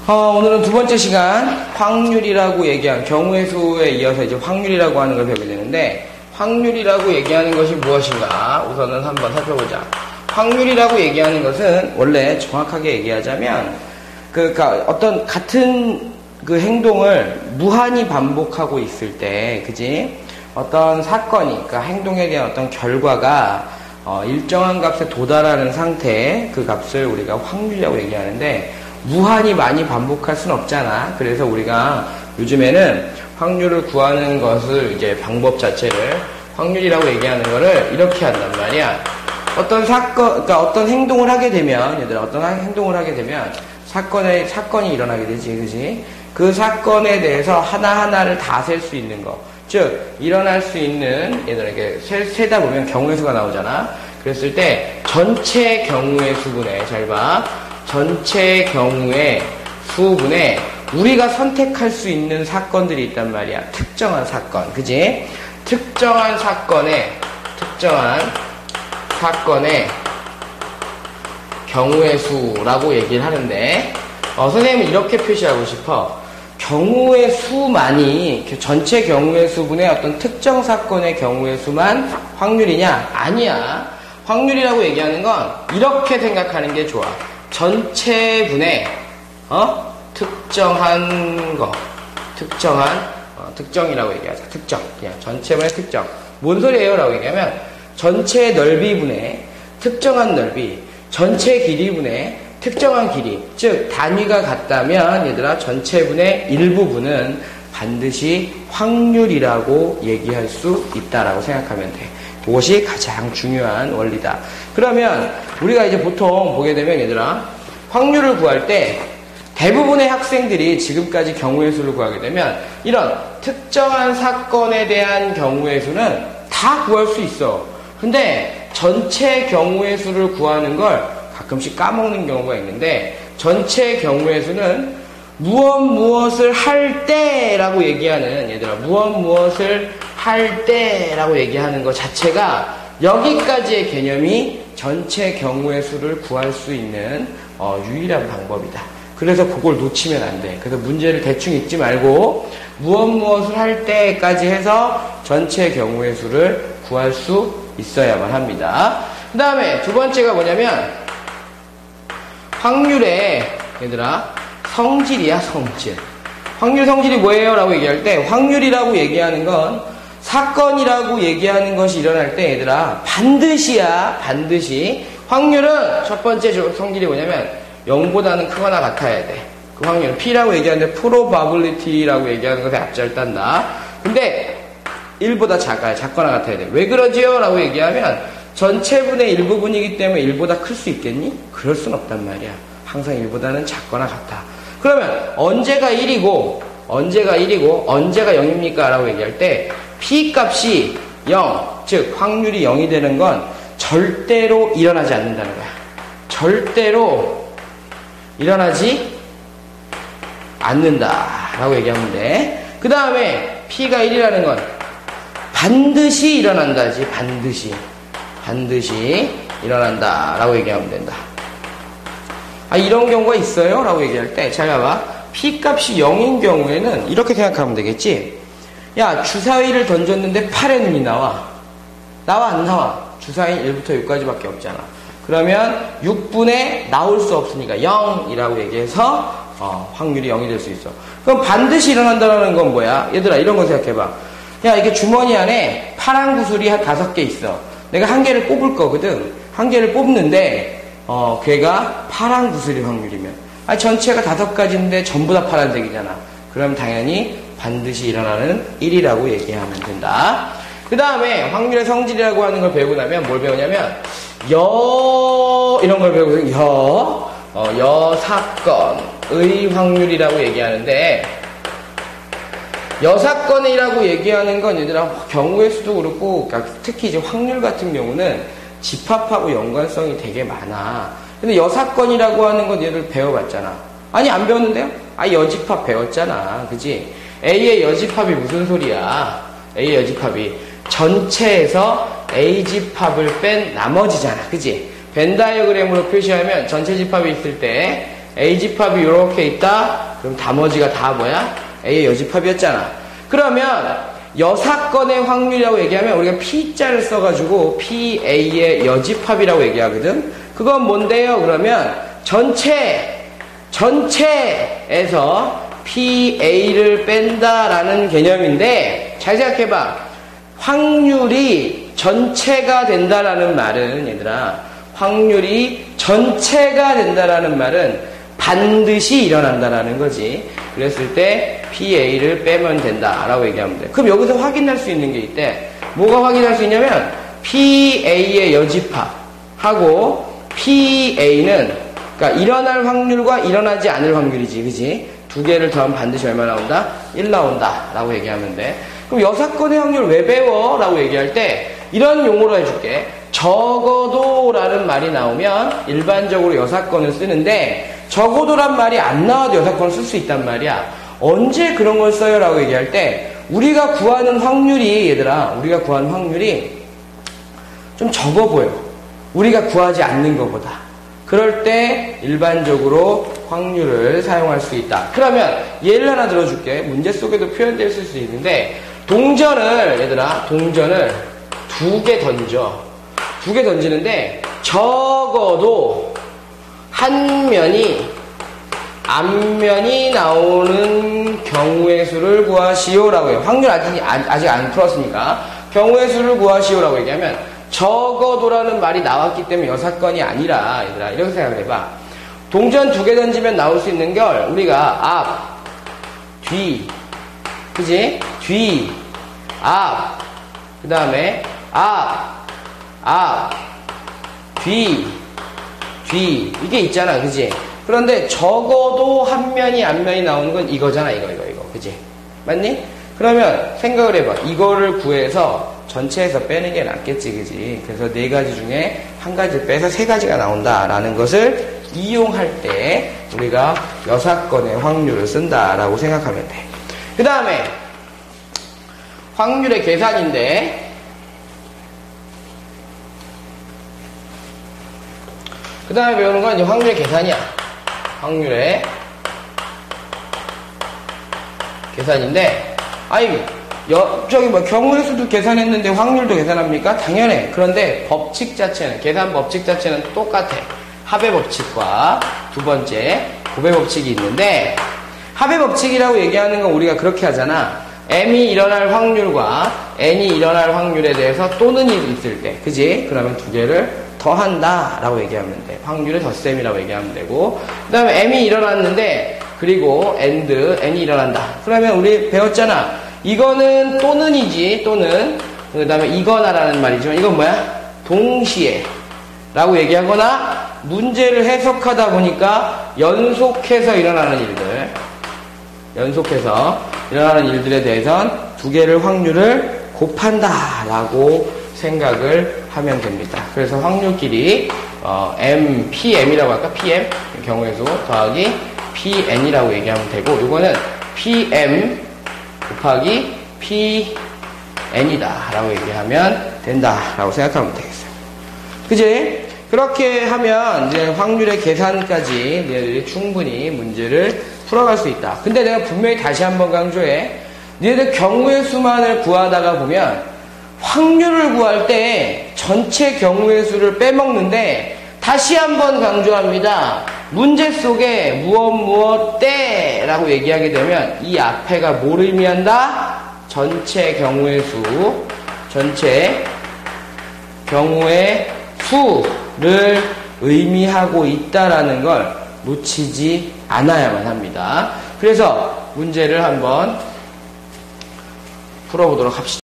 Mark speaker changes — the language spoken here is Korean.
Speaker 1: 오늘은 두 번째 시간 확률이라고 얘기한 경우의 수에 이어서 이제 확률이라고 하는 걸 배우게 되는데, 확률이라고 얘기하는 것이 무엇인가 우선은 한번 살펴보자. 확률이라고 얘기하는 것은 원래 정확하게 얘기하자면 그러니까 어떤 같은 그 행동을 무한히 반복하고 있을 때, 그지? 어떤 사건이, 그러니까 행동에 대한 어떤 결과가 일정한 값에 도달하는 상태의 그 값을 우리가 확률이라고 얘기하는데, 무한히 많이 반복할 수는 없잖아. 그래서 우리가 요즘에는 확률을 구하는 것을 이제 방법 자체를 확률이라고 얘기하는 거를 이렇게 한단 말이야. 어떤 사건, 그러니까 어떤 행동을 하게 되면, 얘들아, 어떤 행동을 하게 되면 사건이 일어나게 되지, 그지? 그 사건에 대해서 하나하나를 다 셀 수 있는 거. 즉, 일어날 수 있는, 얘들아, 이렇게 세다 보면 경우의 수가 나오잖아. 그랬을 때, 전체 경우의 수분에, 잘 봐. 전체 경우의 수분에 우리가 선택할 수 있는 사건들이 있단 말이야. 특정한 사건, 그지? 특정한 사건의 경우의 수라고 얘기를 하는데, 선생님은 이렇게 표시하고 싶어. 경우의 수만이, 전체 경우의 수분의 어떤 특정 사건의 경우의 수만 확률이냐? 아니야. 확률이라고 얘기하는 건 이렇게 생각하는 게 좋아. 전체분의 특정한 거, 특정이라고 얘기하자. 특정, 그냥 전체분의 특정. 뭔 소리예요? 라고 얘기하면 전체 넓이분의 특정한 넓이, 전체 길이분의 특정한 길이. 즉 단위가 같다면 얘들아, 전체분의 일부분은 반드시 확률이라고 얘기할 수 있다라고 생각하면 돼. 그것이 가장 중요한 원리다. 그러면 우리가 이제 보통 보게 되면 얘들아, 확률을 구할 때 대부분의 학생들이 지금까지 경우의 수를 구하게 되면 이런 특정한 사건에 대한 경우의 수는 다 구할 수 있어. 근데 전체 경우의 수를 구하는 걸 가끔씩 까먹는 경우가 있는데, 전체 경우의 수는 무엇을 할 때라고 얘기하는, 얘들아, 무엇을 할 때라고 얘기하는 것 자체가 여기까지의 개념이 전체 경우의 수를 구할 수 있는 유일한 방법이다. 그래서 그걸 놓치면 안 돼. 그래서 문제를 대충 읽지 말고 무엇을 할 때까지 해서 전체 경우의 수를 구할 수 있어야만 합니다. 그 다음에 두 번째가 뭐냐면 확률의, 얘들아, 성질이야, 성질. 확률 성질이 뭐예요? 라고 얘기할 때, 확률이라고 얘기하는 건 사건이라고 얘기하는 것이 일어날 때, 얘들아, 반드시야, 반드시. 확률은 첫 번째 성질이 뭐냐면 0보다는 크거나 같아야 돼. 그 확률은 P라고 얘기하는데 probability라고 얘기하는 것에 앞자를 딴다. 근데 1보다 작거나 같아야 돼. 왜 그러지요? 라고 얘기하면 전체분의 일부분이기 때문에 1보다 클 수 있겠니? 그럴 순 없단 말이야. 항상 1보다는 작거나 같아. 그러면 언제가 1이고 언제가 0입니까? 라고 얘기할 때 P 값이 0, 즉 확률이 0이 되는 건 절대로 일어나지 않는다는 거야. 절대로 일어나지 않는다 라고 얘기하면 돼. 그 다음에 P가 1이라는 건 반드시 일어난다지. 반드시 일어난다 라고 얘기하면 된다. 이런 경우가 있어요? 라고 얘기할 때, 잘 봐봐. P 값이 0인 경우에는 이렇게 생각하면 되겠지. 야, 주사위를 던졌는데 8의 눈이 나와. 안 나와? 주사위는 1부터 6까지밖에 없잖아. 그러면 6분에 나올 수 없으니까 0이라고 얘기해서 확률이 0이 될 수 있어. 그럼 반드시 일어난다는 건 뭐야? 얘들아, 이런 거 생각해봐. 야, 이게 주머니 안에 파란 구슬이 한 5개 있어. 내가 한 개를 뽑을 거거든. 한 개를 뽑는데 걔가 파란 구슬일 확률이면, 전체가 5가지인데 전부 다 파란색이잖아. 그럼 당연히 반드시 일어나는 1이라고 얘기하면 된다. 그 다음에 확률의 성질이라고 하는 걸 배우고 나면 뭘 배우냐면 이런 걸 배우고 여사건의 확률이라고 얘기하는데, 여사건이라고 얘기하는 건 얘들아, 경우의 수도 그렇고, 그러니까 특히 이제 확률 같은 경우는 집합하고 연관성이 되게 많아. 근데 여사건이라고 하는 건 얘들 배워봤잖아. 아니, 안 배웠는데요? 여집합 배웠잖아. 그지? A의 여집합이 무슨 소리야? A의 여집합이 전체에서 A집합을 뺀 나머지잖아. 그지? 벤 다이어그램으로 표시하면 전체 집합이 있을 때 A집합이 이렇게 있다? 그럼 나머지가 다 뭐야? A의 여집합이었잖아. 그러면 여사건의 확률이라고 얘기하면 우리가 P자를 써가지고 PA의 여집합이라고 얘기하거든? 그건 뭔데요? 그러면 전체에서 PA를 뺀다라는 개념인데, 잘 생각해봐. 확률이 전체가 된다라는 말은, 얘들아, 확률이 전체가 된다라는 말은 반드시 일어난다라는 거지. 그랬을 때 PA를 빼면 된다라고 얘기하면 돼. 그럼 여기서 확인할 수 있는 게 있대. 뭐가 확인할 수 있냐면 PA의 여집합하고 PA는, 그러니까 일어날 확률과 일어나지 않을 확률이지, 그지? 두 개를 더하면 반드시 얼마 나온다? 1 나온다 라고 얘기하면 돼. 그럼 여사건의 확률 왜 배워? 라고 얘기할 때 이런 용어로 해줄게. 적어도 라는 말이 나오면 일반적으로 여사건을 쓰는데, 적어도란 말이 안 나와도 여사건을 쓸 수 있단 말이야. 언제 그런 걸 써요? 라고 얘기할 때 우리가 구하는 확률이, 얘들아, 우리가 구하는 확률이 좀 적어 보여. 우리가 구하지 않는 것보다. 그럴 때 일반적으로 확률을 사용할 수 있다. 그러면 예를 하나 들어줄게. 문제 속에도 표현될 수 있는데, 동전을, 얘들아, 동전을 2개 던져. 2개 던지는데 적어도 한 면이 앞면이 나오는 경우의 수를 구하시오라고 해요. 확률 아직 안 풀었으니까 경우의 수를 구하시오라고 얘기하면, 적어도라는 말이 나왔기 때문에 여사건이 아니라, 얘들아, 이렇게 생각을 해봐. 동전 2개 던지면 나올 수 있는 걸 우리가 앞, 뒤, 그지? 뒤, 앞, 그 다음에 앞, 뒤, 이게 있잖아, 그지? 그런데 적어도 한 면이 앞면이 나오는 건 이거잖아, 이거, 그지? 맞니? 그러면 생각을 해봐. 이거를 구해서 전체에서 빼는 게 낫겠지, 그지? 그래서 4가지 중에 1가지를 빼서 3가지가 나온다라는 것을 이용할 때 우리가 여사건의 확률을 쓴다라고 생각하면 돼. 그 다음에 확률의 계산인데, 그 다음에 배우는 건 이제 확률의 계산이야. 확률의 계산인데, 아니, 저기 뭐 경우의 수도 계산했는데 확률도 계산합니까? 당연해. 그런데 법칙 자체는, 계산 법칙 자체는 똑같아. 합의 법칙과 두 번째 곱의 법칙이 있는데, 합의 법칙이라고 얘기하는 건 우리가 그렇게 하잖아. M이 일어날 확률과 N이 일어날 확률에 대해서 또는이 있을 때, 그지? 그러면 2개를 더한다 라고 얘기하면 돼. 확률의 덧셈이라고 얘기하면 되고, 그 다음에 M이 일어났는데, 그리고 N이 일어난다. 그러면 우리 배웠잖아. 이거는 또는이지, 또는. 그 다음에 이거나라는 말이지만, 이건 뭐야? 동시에 라고 얘기하거나, 문제를 해석하다 보니까 연속해서 일어나는 일들에 대해선 2개를 확률을 곱한다 라고 생각을 하면 됩니다. 그래서 확률끼리 PM이라고 할까? PM 경우의 수 더하기 PN이라고 얘기하면 되고, 이거는 PM 곱하기 PN이다 라고 얘기하면 된다 라고 생각하면 되겠어요. 그지? 그렇게 하면 이제 확률의 계산까지 너희들이 충분히 문제를 풀어갈 수 있다. 근데 내가 분명히 다시 한번 강조해. 너희들 경우의 수만을 구하다가 보면 확률을 구할 때 전체 경우의 수를 빼먹는데, 다시 한번 강조합니다. 문제 속에 무엇 때라고 얘기하게 되면 이 앞에가 뭘 의미한다? 전체 경우의 수를 의미하고 있다라는 걸 놓치지 않아야만 합니다. 그래서 문제를 한번 풀어보도록 합시다.